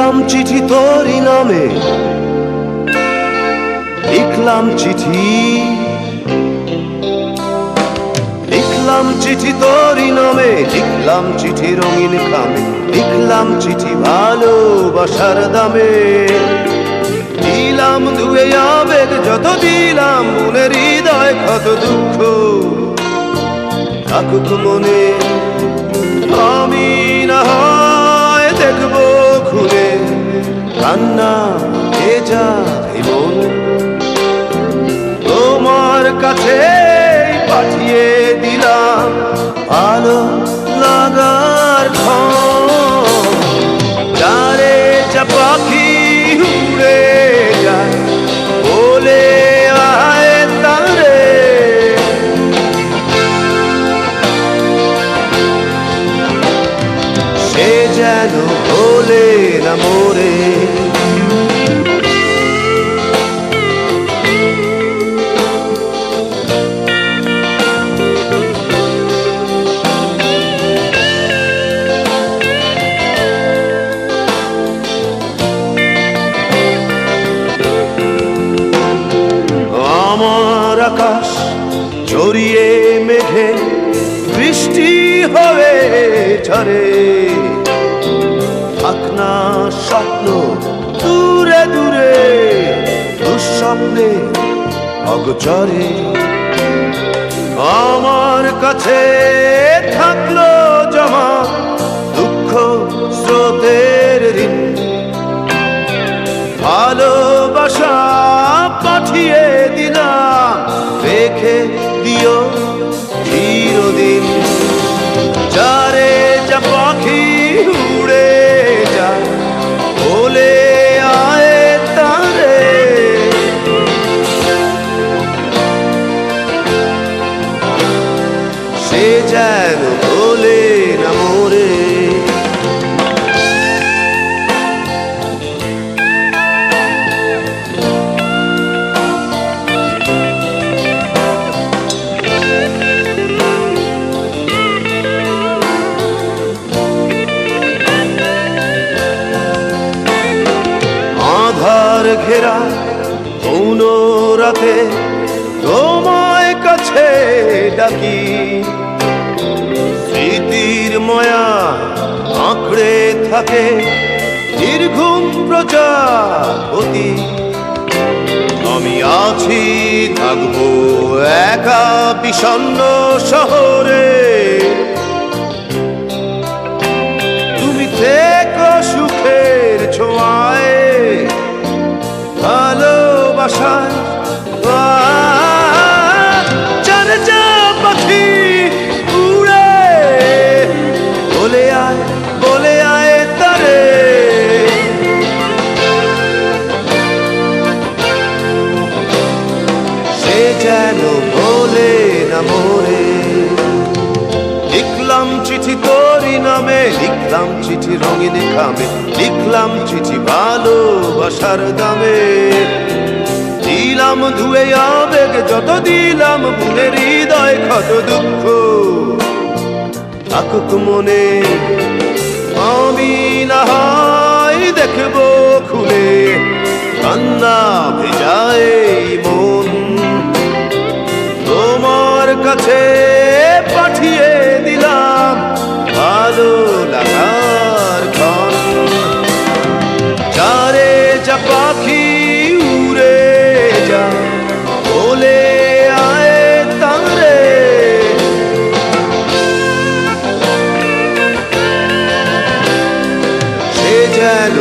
লিখলাম চিঠি তোরই নামে, লিখলাম চিঠি, লিখলাম চিঠি তোরই নামে, লিখলাম চিঠি রঙিন খামে, লিখলাম চিঠি ভালোবাসার দামে। দিলাম ধুয়ে আবেগ যত, দিলাম মনের হৃদয় কত দুঃখ, থাকুক মনে আমি না হয় দেখবো ঘুরে, কান্না ভেজা মন তোমার কাছে পাঠিয়ে দিলাম ভালো লাগার ক্ষণ। যারে যা পাখি উড়ে যায় বলে আয় তারে, সে যেন বলে না মোরে। আমার আকাশ ছড়িয়ে মেঘে বৃষ্টি হয়ে ঝরে, থাক না স্বপ্ন দূরে দূরে, দুঃস্বপ্নে অগোচরে। আমার কাছে থাকলো জমা দুঃখ স্রোতের ঋণ, ভালোবাসা পাঠিয়ে দিলাম রেখে দিও চিরদিন। যারে যা পাখি উড়ে যায় বলে আয় তারে, সে যেন বলে না মোরে। আধার ঘেরা কোন রাতে তোমায় কাছে ডাকি, স্মৃতির মায়া আঁকড়ে থাকে নির্ঘুম প্রজাপতি। আমি আছি থাকবো একা বিষণ্ণ শহরে, তুমি থেকো সুখের ছোঁয়ায় ভালোবাসায়। যার যা পাখি উড়ে বলে আয় তারে, সে যেন বলে না মোরে। লিখলাম চিঠি তোরই নামে, লিখলাম চিঠি রঙিন খামে, লিখলাম চিঠি ভালোবাসার দামে। দিলাম ধুয়ে আবেগ যত, দিলাম মনের হৃদয় কত দুঃখ, থাকুক মনে আমি না হয় দেখবো খুলে, কান্না ভেজায় মন তোমার কাছে পাঠিয়ে দিলাম ভালো লাগার ক্ষণ। যারে যা পাখি উড়ে যায় বলে আয় তারে, সে যেন